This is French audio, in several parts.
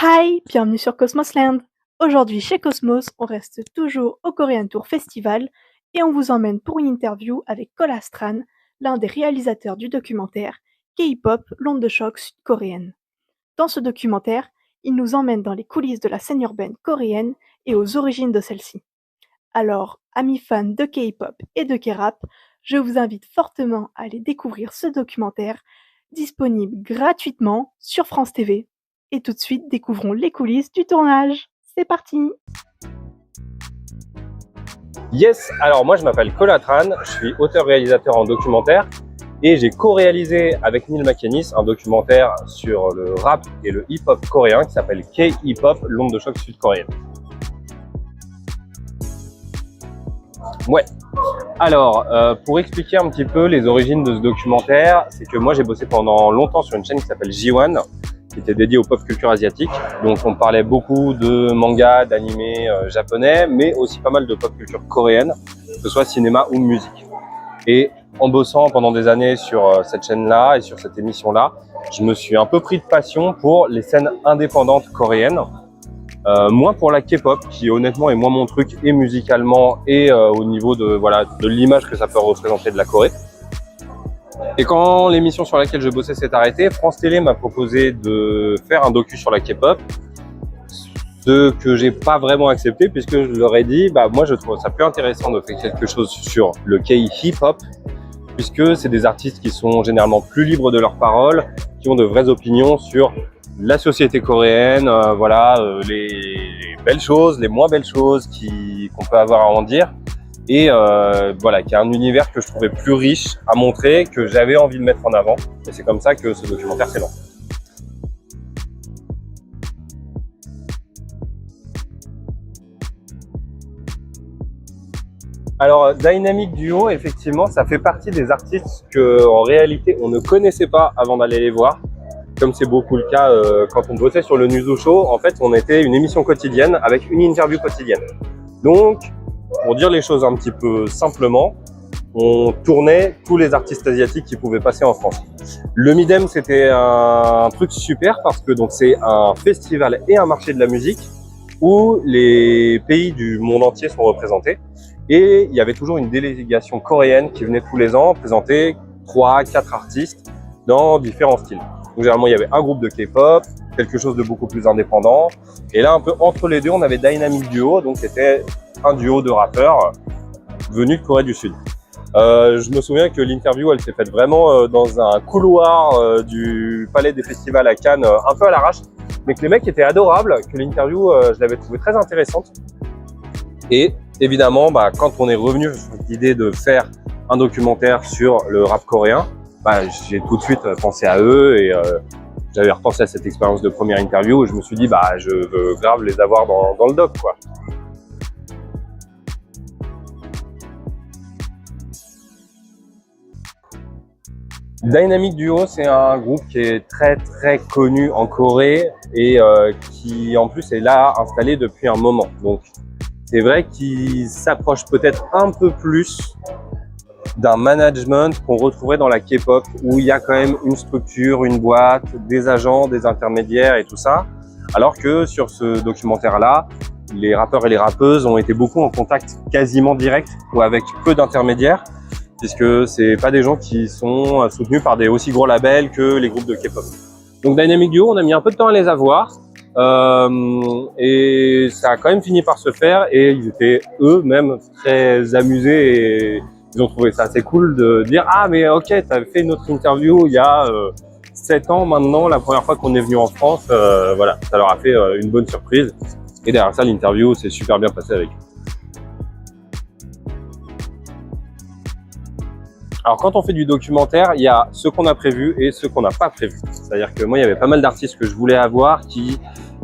Hi, bienvenue sur Cosmosland. Aujourd'hui chez Cosmos, on reste toujours au Korean Tour Festival et on vous emmène pour une interview avec Cole Astran, l'un des réalisateurs du documentaire K-pop, l'onde de choc sud-coréenne. Dans ce documentaire, il nous emmène dans les coulisses de la scène urbaine coréenne et aux origines de celle-ci. Alors, amis fans de K-pop et de K-rap, je vous invite fortement à aller découvrir ce documentaire, disponible gratuitement sur France TV. Et tout de suite, découvrons les coulisses du tournage. C'est parti! Yes, alors moi je m'appelle Cole Astran, je suis auteur-réalisateur en documentaire et j'ai co-réalisé avec Neil McInnes un documentaire sur le rap et le hip-hop coréen qui s'appelle K-hip-hop, l'onde de choc sud-coréenne. Ouais, alors pour expliquer un petit peu les origines de ce documentaire, c'est que moi j'ai bossé pendant longtemps sur une chaîne qui s'appelle J1, qui était dédiée aux pop culture asiatique. Donc on parlait beaucoup de manga, d'animés japonais, mais aussi pas mal de pop culture coréenne, que ce soit cinéma ou musique. Et en bossant pendant des années sur cette chaîne-là et sur cette émission-là, je me suis un peu pris de passion pour les scènes indépendantes coréennes, moins pour la K-pop, qui honnêtement est moins mon truc, et musicalement, et au niveau de l'image que ça peut représenter de la Corée. Et quand l'émission sur laquelle je bossais s'est arrêtée, France Télé m'a proposé de faire un docu sur la K-pop, ce que j'ai pas vraiment accepté puisque je leur ai dit, moi je trouve ça plus intéressant de faire quelque chose sur le K-hip-hop, puisque c'est des artistes qui sont généralement plus libres de leurs paroles, qui ont de vraies opinions sur la société coréenne, les belles choses, les moins belles choses qu'on peut avoir à en dire. Et qui a un univers que je trouvais plus riche à montrer, que j'avais envie de mettre en avant. Et c'est comme ça que ce documentaire s'est lancé. Alors, Dynamic Duo, effectivement, ça fait partie des artistes que, en réalité, on ne connaissait pas avant d'aller les voir. Comme c'est beaucoup le cas quand on bossait sur le Nuzo Show, en fait, on était une émission quotidienne avec une interview quotidienne. Donc, pour dire les choses un petit peu simplement, on tournait tous les artistes asiatiques qui pouvaient passer en France. Le Midem, c'était un truc super parce que donc c'est un festival et un marché de la musique où les pays du monde entier sont représentés. Et il y avait toujours une délégation coréenne qui venait tous les ans présenter 3-4 artistes dans différents styles. Donc généralement, il y avait un groupe de K-pop, quelque chose de beaucoup plus indépendant. Et là, un peu entre les deux, on avait Dynamic Duo, donc c'était un duo de rappeurs venus de Corée du Sud. Je me souviens que l'interview, elle s'est faite vraiment dans un couloir du Palais des Festivals à Cannes, un peu à l'arrache, mais que les mecs étaient adorables, que l'interview, je l'avais trouvée très intéressante. Et évidemment, quand on est revenu sur l'idée de faire un documentaire sur le rap coréen, j'ai tout de suite pensé à eux et j'avais repensé à cette expérience de première interview et je me suis dit, je veux grave les avoir dans le doc, quoi. Dynamic Duo, c'est un groupe qui est très très connu en Corée et qui en plus est là installé depuis un moment. Donc c'est vrai qu'il s'approche peut-être un peu plus d'un management qu'on retrouverait dans la K-pop où il y a quand même une structure, une boîte, des agents, des intermédiaires et tout ça. Alors que sur ce documentaire-là, les rappeurs et les rappeuses ont été beaucoup en contact quasiment direct ou avec peu d'intermédiaires, puisque c'est pas des gens qui sont soutenus par des aussi gros labels que les groupes de K-pop. Donc Dynamic Duo, on a mis un peu de temps à les avoir, et ça a quand même fini par se faire, et ils étaient eux-mêmes très amusés, et ils ont trouvé ça assez cool de dire « Ah mais ok, t'as fait notre interview il y a 7 ans maintenant, la première fois qu'on est venu en France. » Voilà, ça leur a fait une bonne surprise, et derrière ça, l'interview s'est super bien passée avec eux. Alors quand on fait du documentaire, il y a ce qu'on a prévu et ce qu'on n'a pas prévu. C'est-à-dire que moi, il y avait pas mal d'artistes que je voulais avoir qui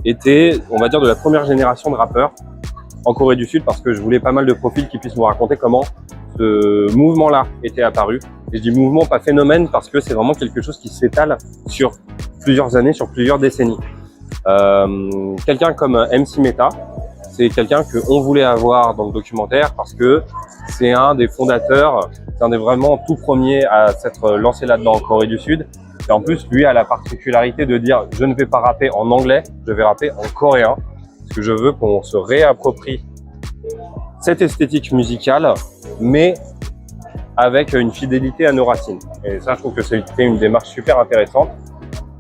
étaient, on va dire, de la première génération de rappeurs en Corée du Sud, parce que je voulais pas mal de profils qui puissent nous raconter comment ce mouvement-là était apparu. Et je dis mouvement, pas phénomène, parce que c'est vraiment quelque chose qui s'étale sur plusieurs années, sur plusieurs décennies. Quelqu'un comme MC Meta, c'est quelqu'un qu'on voulait avoir dans le documentaire parce que c'est un des fondateurs, c'est un des vraiment tout premiers à s'être lancé là-dedans en Corée du Sud. Et en plus, lui a la particularité de dire je ne vais pas rapper en anglais, je vais rapper en coréen, parce que je veux qu'on se réapproprie cette esthétique musicale, mais avec une fidélité à nos racines. Et ça, je trouve que c'était une démarche super intéressante.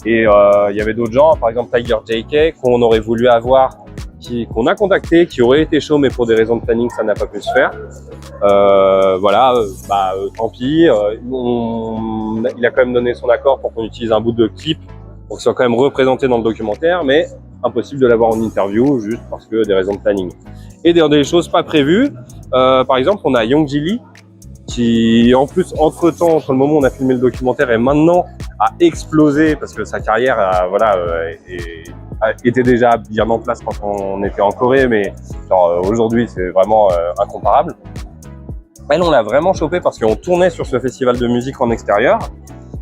Et il y avait d'autres gens, par exemple Tiger JK, qu'on aurait voulu avoir, qu'on a contacté, qui aurait été chaud, mais pour des raisons de planning, ça n'a pas pu se faire. Tant pis. Il a quand même donné son accord pour qu'on utilise un bout de clip, pour qu'il soit quand même représenté dans le documentaire, mais impossible de l'avoir en interview, juste parce que des raisons de planning. Et des choses pas prévues. Par exemple, on a Youngji Lee, qui en plus entre-temps, entre le moment où on a filmé le documentaire et maintenant, a explosé parce que sa carrière était déjà bien en place quand on était en Corée, mais aujourd'hui c'est vraiment incomparable. Elle, on l'a vraiment chopé parce qu'on tournait sur ce festival de musique en extérieur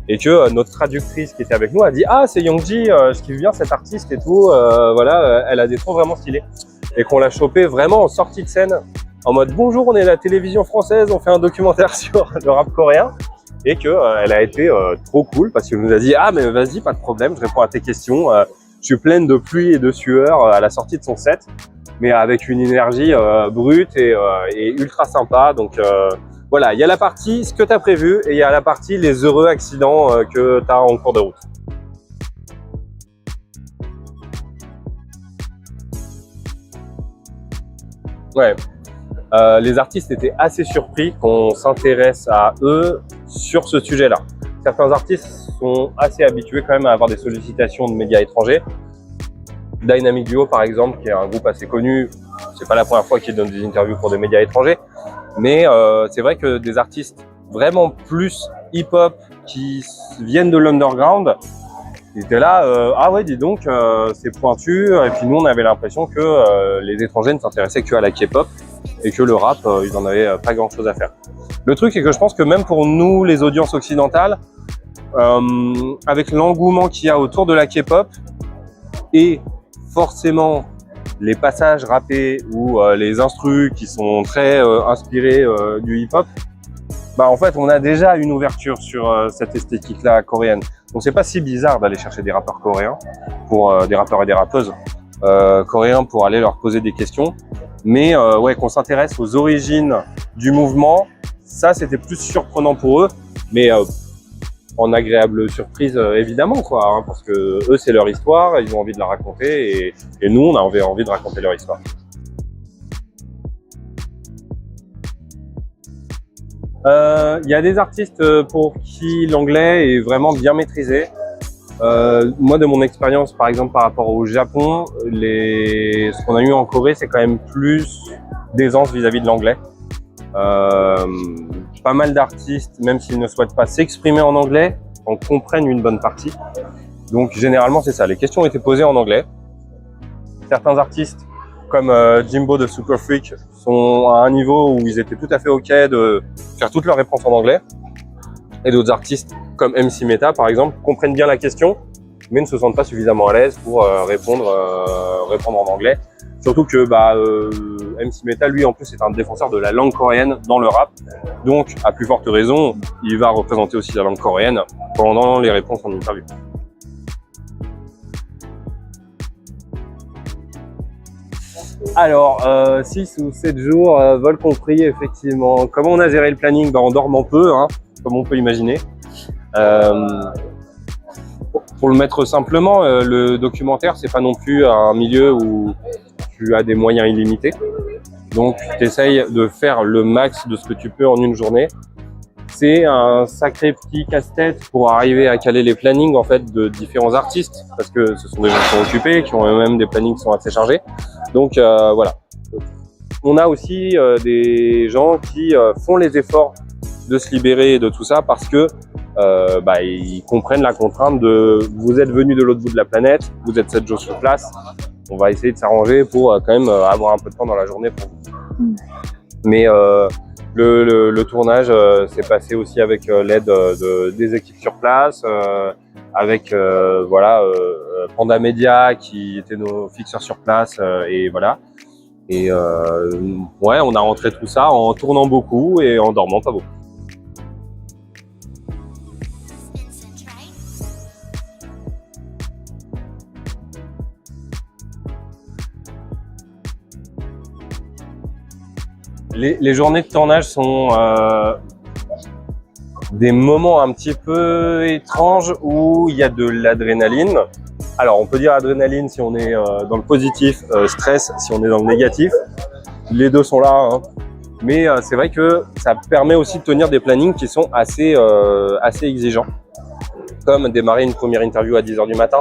et que notre traductrice qui était avec nous a dit « Ah, c'est Youngji, je kiffe bien cet artiste et tout, elle a des sons vraiment stylés. » Et qu'on l'a chopé vraiment en sortie de scène, en mode « Bonjour, on est la télévision française, on fait un documentaire sur le rap coréen. » Et qu'elle a été trop cool parce qu'elle nous a dit « Ah, mais vas-y, pas de problème, je réponds à tes questions. Je suis pleine de pluie et de sueur à la sortie de son set. » Mais avec une énergie brute et ultra sympa. Donc voilà, il y a la partie ce que tu as prévu et il y a la partie les heureux accidents que tu as en cours de route. Ouais, les artistes étaient assez surpris qu'on s'intéresse à eux sur ce sujet-là. Certains artistes sont assez habitués quand même à avoir des sollicitations de médias étrangers. Dynamic Duo par exemple, qui est un groupe assez connu, c'est pas la première fois qu'ils donnent des interviews pour des médias étrangers, mais c'est vrai que des artistes vraiment plus hip-hop qui viennent de l'underground, ils étaient là, ah ouais dis donc, c'est pointu, et puis nous on avait l'impression que les étrangers ne s'intéressaient que à la K-pop et que le rap, ils en avaient pas grand chose à faire. Le truc c'est que je pense que même pour nous les audiences occidentales, avec l'engouement qu'il y a autour de la K-pop et forcément les passages rappés ou les instrus qui sont très inspirés du hip-hop, en fait on a déjà une ouverture sur cette esthétique-là coréenne. Donc c'est pas si bizarre d'aller chercher des rappeurs coréens, pour des rappeurs et des rappeuses coréens pour aller leur poser des questions. Mais ouais, qu'on s'intéresse aux origines du mouvement, ça c'était plus surprenant pour eux, mais en agréable surprise évidemment quoi, hein, parce que eux c'est leur histoire, ils ont envie de la raconter et nous on a envie de raconter leur histoire. Il y a des artistes pour qui l'anglais est vraiment bien maîtrisé. Moi de mon expérience par exemple par rapport au Japon, ce qu'on a eu en Corée c'est quand même plus d'aisance vis-à-vis de l'anglais. Pas mal d'artistes, même s'ils ne souhaitent pas s'exprimer en anglais, en comprennent une bonne partie. Donc généralement c'est ça, les questions étaient posées en anglais. Certains artistes comme Jimbo de Super Freak sont à un niveau où ils étaient tout à fait ok de faire toutes leurs réponses en anglais. Et d'autres artistes comme MC Meta par exemple comprennent bien la question mais ne se sentent pas suffisamment à l'aise pour répondre en anglais. Surtout que MC Meta, lui, en plus, est un défenseur de la langue coréenne dans le rap. Donc, à plus forte raison, il va représenter aussi la langue coréenne pendant les réponses en interview. Alors, 6 ou 7 jours, vol compris, effectivement. Comment on a géré le planning? En dormant peu, hein, comme on peut imaginer. Pour le mettre simplement, le documentaire, c'est pas non plus un milieu où tu as des moyens illimités. Donc, tu essayes de faire le max de ce que tu peux en une journée. C'est un sacré petit casse-tête pour arriver à caler les plannings en fait de différents artistes, parce que ce sont des gens qui sont occupés, qui ont eux-mêmes des plannings qui sont assez chargés. Donc voilà. On a aussi des gens qui font les efforts de se libérer de tout ça parce que ils comprennent la contrainte de vous êtes venu de l'autre bout de la planète, vous êtes 7 jours sur place, on va essayer de s'arranger pour quand même avoir un peu de temps dans la journée pour vous. Mais le tournage s'est passé aussi avec l'aide des équipes sur place, avec Panda Media qui étaient nos fixeurs sur place et voilà. Et ouais, on a rentré tout ça en tournant beaucoup et en dormant pas beaucoup. Les journées de tournage sont des moments un petit peu étranges où il y a de l'adrénaline. Alors, on peut dire adrénaline si on est dans le positif, stress si on est dans le négatif. Les deux sont là, hein. Mais c'est vrai que ça permet aussi de tenir des plannings qui sont assez exigeants. Comme démarrer une première interview à 10h du matin,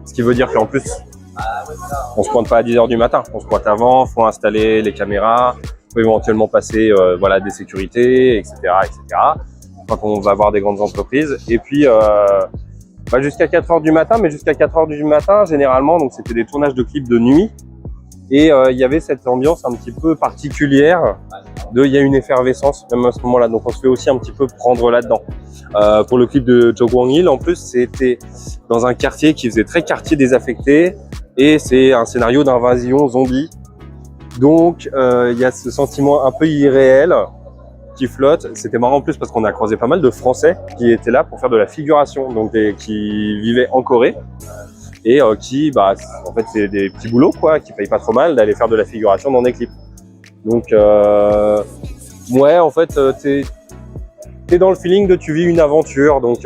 ce qui veut dire qu'en plus, on se pointe pas à 10h du matin, on se pointe avant, faut installer les caméras, faut éventuellement passer voilà, des sécurités, etc., etc. Quand on va voir des grandes entreprises. Et puis, jusqu'à 4h du matin, mais jusqu'à 4h du matin, généralement, donc c'était des tournages de clips de nuit. Et il y avait cette ambiance un petit peu particulière il y a une effervescence même à ce moment-là. Donc on se fait aussi un petit peu prendre là-dedans. Pour le clip de Jo Kwang-il, en plus, c'était dans un quartier qui faisait très quartier désaffecté et c'est un scénario d'invasion zombie. Donc il y a ce sentiment un peu irréel qui flotte. C'était marrant en plus parce qu'on a croisé pas mal de Français qui étaient là pour faire de la figuration, donc qui vivaient en Corée. Et qui, en fait, c'est des petits boulots, quoi, qui payent pas trop mal d'aller faire de la figuration dans des clips. Donc, ouais, en fait, t'es dans le feeling de tu vis une aventure, donc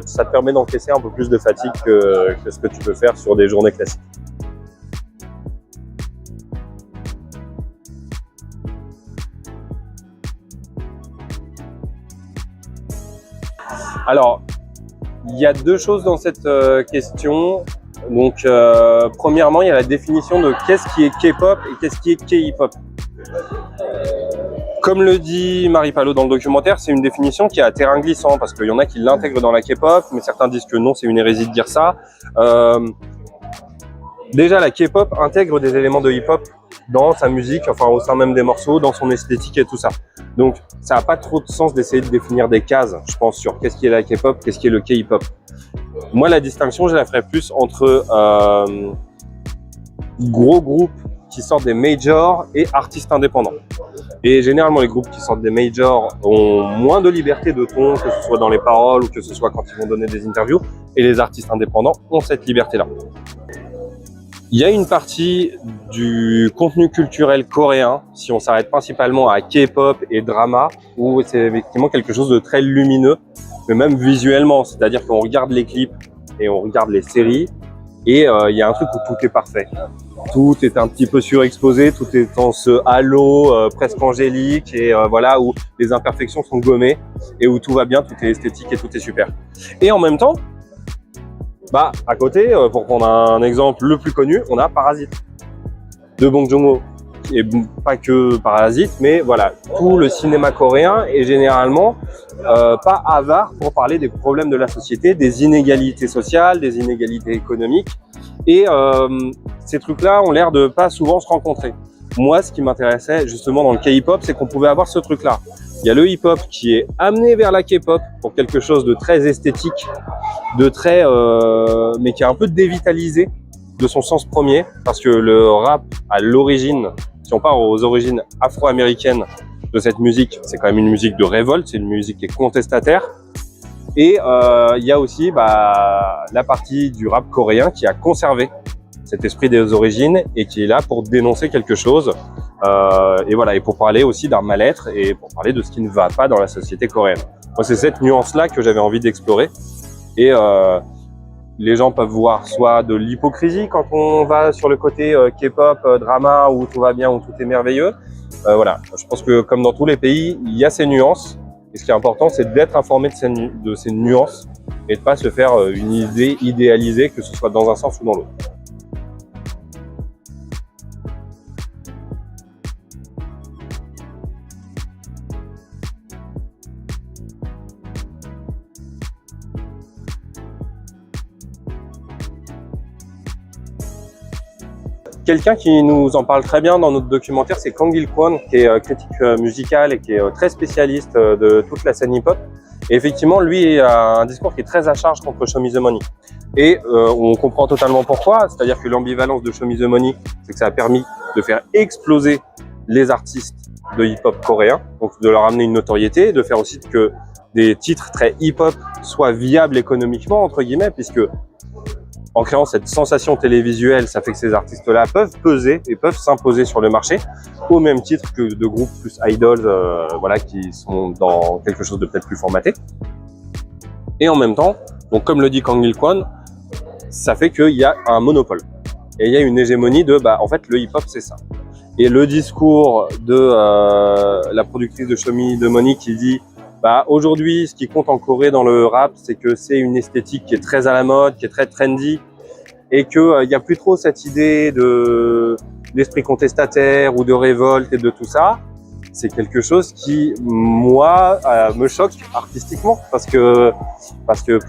ça te permet d'encaisser un peu plus de fatigue que ce que tu peux faire sur des journées classiques. Alors, il y a deux choses dans cette question. Donc, premièrement, il y a la définition de qu'est-ce qui est K-pop et qu'est-ce qui est K-hip-hop. Comme le dit Marie Palot dans le documentaire, c'est une définition qui est à terrain glissant parce qu'il y en a qui l'intègrent dans la K-pop, mais certains disent que non, c'est une hérésie de dire ça. Déjà, la K-pop intègre des éléments de hip-hop dans sa musique, enfin au sein même des morceaux, dans son esthétique et tout ça. Donc, ça n'a pas trop de sens d'essayer de définir des cases, je pense, sur qu'est-ce qui est la K-pop, qu'est-ce qui est le K-hip-hop. Moi, la distinction, je la ferais plus entre gros groupes qui sortent des majors et artistes indépendants. Et généralement, les groupes qui sortent des majors ont moins de liberté de ton, que ce soit dans les paroles ou que ce soit quand ils vont donner des interviews. Et les artistes indépendants ont cette liberté-là. Il y a une partie du contenu culturel coréen, si on s'arrête principalement à K-pop et drama, où c'est effectivement quelque chose de très lumineux, mais même visuellement. C'est-à-dire qu'on regarde les clips et on regarde les séries, et il y a un truc où tout est parfait. Tout est un petit peu surexposé, tout est en ce halo presque angélique et voilà, où les imperfections sont gommées et où tout va bien, tout est esthétique et tout est super. Et en même temps, à côté, pour prendre un exemple le plus connu, on a Parasite de Bong Joon-ho. Et pas que Parasite, mais voilà, tout le cinéma coréen est généralement pas avare pour parler des problèmes de la société, des inégalités sociales, des inégalités économiques. Et ces trucs-là ont l'air de pas souvent se rencontrer. Moi, ce qui m'intéressait justement dans le K-hip-hop, c'est qu'on pouvait avoir ce truc-là. Il y a le hip-hop qui est amené vers la K-pop pour quelque chose de très esthétique, de très, mais qui est un peu dévitalisé de son sens premier, parce que le rap, à l'origine, si on part aux origines afro-américaines de cette musique, c'est quand même une musique de révolte, c'est une musique qui est contestataire. Et il y a aussi la partie du rap coréen qui a conservé cet esprit des origines et qui est là pour dénoncer quelque chose et voilà, et pour parler aussi d'un mal-être et pour parler de ce qui ne va pas dans la société coréenne. Moi, c'est cette nuance-là que j'avais envie d'explorer et les gens peuvent voir soit de l'hypocrisie quand on va sur le côté K-pop, drama, où tout va bien, où tout est merveilleux. Voilà, je pense que comme dans tous les pays, il y a ces nuances. Et ce qui est important, c'est d'être informé de ces nuances et de ne pas se faire une idée idéalisée, que ce soit dans un sens ou dans l'autre. Quelqu'un qui nous en parle très bien dans notre documentaire, c'est Kang Il-kwon, qui est critique musical et qui est très spécialiste de toute la scène hip-hop. Et effectivement, lui a un discours qui est très à charge contre Show Me the Money. Et on comprend totalement pourquoi, c'est-à-dire que l'ambivalence de Show Me the Money, c'est que ça a permis de faire exploser les artistes de hip-hop coréens, donc de leur amener une notoriété, de faire aussi que des titres très hip-hop soient viables économiquement, entre guillemets, puisque en créant cette sensation télévisuelle, ça fait que ces artistes-là peuvent peser et peuvent s'imposer sur le marché, au même titre que de groupes plus idols, voilà, qui sont dans quelque chose de peut-être plus formaté. Et en même temps, donc comme le dit Kang Il Kwon, ça fait qu'il y a un monopole. Et il y a une hégémonie de, en fait, le hip-hop, c'est ça. Et le discours de la productrice de Show Me de Monique qui dit, aujourd'hui, ce qui compte en Corée dans le rap, c'est que c'est une esthétique qui est très à la mode, qui est très trendy, et que y a plus trop cette idée d'esprit contestataire ou de révolte et de tout ça. C'est quelque chose qui, moi, me choque artistiquement, parce que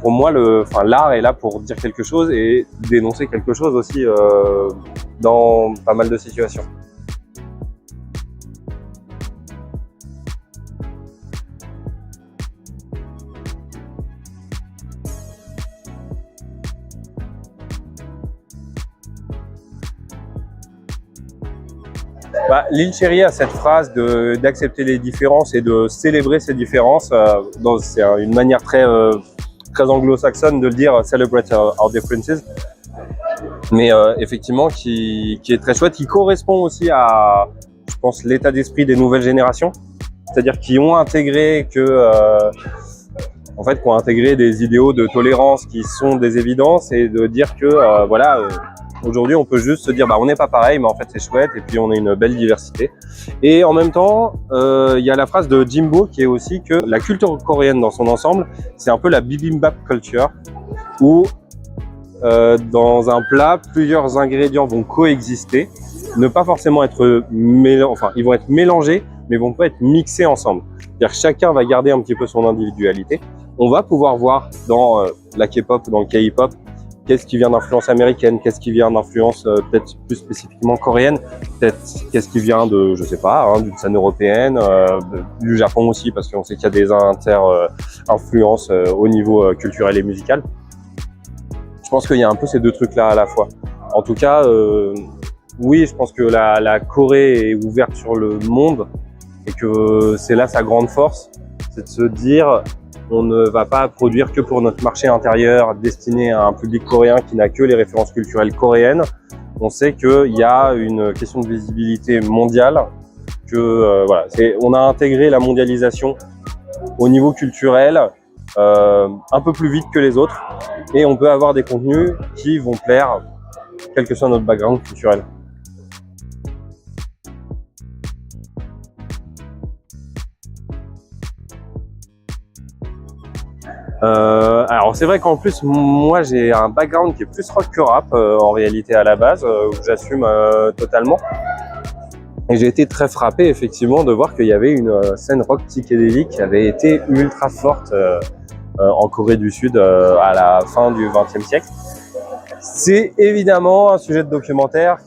pour moi, l'art est là pour dire quelque chose et dénoncer quelque chose aussi dans pas mal de situations. Lil Cherry a cette phrase d'accepter les différences et de célébrer ces différences. C'est une manière très anglo-saxonne de le dire, celebrate our differences. Mais effectivement, qui est très chouette, qui correspond aussi à, je pense, l'état d'esprit des nouvelles générations. C'est-à-dire qui ont intégré qui ont intégré des idéaux de tolérance qui sont des évidences, et de dire que aujourd'hui, on peut juste se dire on n'est pas pareil, mais en fait c'est chouette, et puis on a une belle diversité. Et en même temps, il y a la phrase de Jimbo qui est aussi que la culture coréenne dans son ensemble, c'est un peu la bibimbap culture, où dans un plat, plusieurs ingrédients vont coexister, ne pas forcément être ils vont être mélangés, mais vont pas être mixés ensemble. C'est-à-dire que chacun va garder un petit peu son individualité. On va pouvoir voir dans la K-pop, dans le K-hip-hop, qu'est-ce qui vient d'influence américaine, qu'est-ce qui vient d'influence peut-être plus spécifiquement coréenne, peut-être qu'est-ce qui vient de, je sais pas, d'une scène européenne, du Japon aussi, parce qu'on sait qu'il y a des influences au niveau culturel et musical. Je pense qu'il y a un peu ces deux trucs-là à la fois. En tout cas, oui, je pense que la Corée est ouverte sur le monde, et que c'est là sa grande force, c'est de se dire on ne va pas produire que pour notre marché intérieur destiné à un public coréen qui n'a que les références culturelles coréennes. On sait qu'il y a une question de visibilité mondiale, on a intégré la mondialisation au niveau culturel un peu plus vite que les autres, et on peut avoir des contenus qui vont plaire quel que soit notre background culturel. Alors c'est vrai qu'en plus moi j'ai un background qui est plus rock que rap en réalité à la base, où j'assume totalement, et j'ai été très frappé effectivement de voir qu'il y avait une scène rock psychédélique qui avait été ultra forte en Corée du Sud à la fin du XXe siècle. C'est évidemment un sujet de documentaire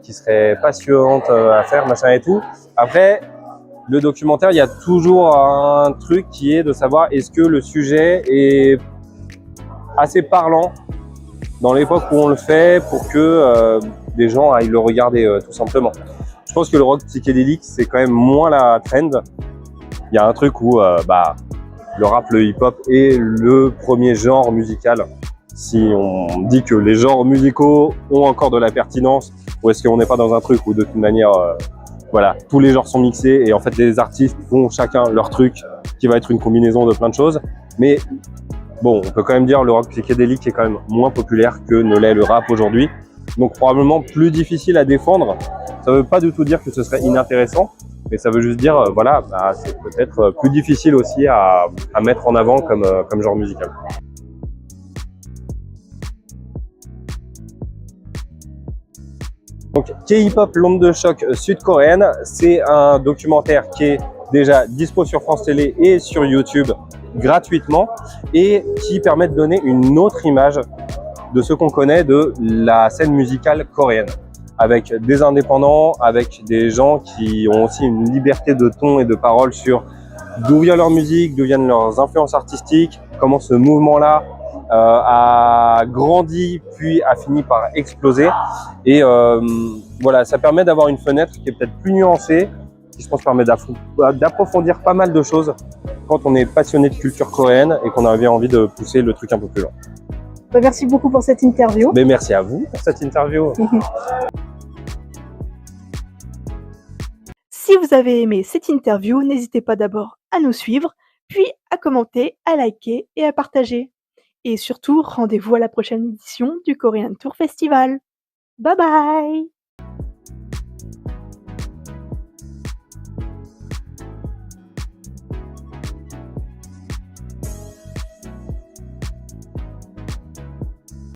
qui serait passionnant à faire, machin et tout. Après, le documentaire, il y a toujours un truc qui est de savoir est-ce que le sujet est assez parlant dans l'époque où on le fait pour que des gens aillent le regarder tout simplement. Je pense que le rock psychédélique, c'est quand même moins la trend. Il y a un truc où le rap, le hip-hop est le premier genre musical. Si on dit que les genres musicaux ont encore de la pertinence, ou est-ce qu'on n'est pas dans un truc où de toute manière tous les genres sont mixés, et en fait les artistes font chacun leur truc qui va être une combinaison de plein de choses. Mais bon, on peut quand même dire le rock psychédélique est quand même moins populaire que ne l'est le rap aujourd'hui. Donc probablement plus difficile à défendre. Ça veut pas du tout dire que ce serait inintéressant, mais ça veut juste dire c'est peut-être plus difficile aussi à mettre en avant comme genre musical. Donc K-hip-hop, l'onde de choc sud-coréenne, c'est un documentaire qui est déjà dispo sur France Télé et sur YouTube gratuitement, et qui permet de donner une autre image de ce qu'on connaît de la scène musicale coréenne, avec des indépendants, avec des gens qui ont aussi une liberté de ton et de parole sur d'où vient leur musique, d'où viennent leurs influences artistiques, comment ce mouvement-là a grandi puis a fini par exploser. Et ça permet d'avoir une fenêtre qui est peut-être plus nuancée, qui je pense permet d'approfondir pas mal de choses quand on est passionné de culture coréenne et qu'on avait envie de pousser le truc un peu plus loin. Bah, merci beaucoup pour cette interview. Mais merci à vous pour cette interview. Si vous avez aimé cette interview, n'hésitez pas d'abord à nous suivre, puis à commenter, à liker et à partager. Et surtout, rendez-vous à la prochaine édition du Korean Tour Festival. Bye bye!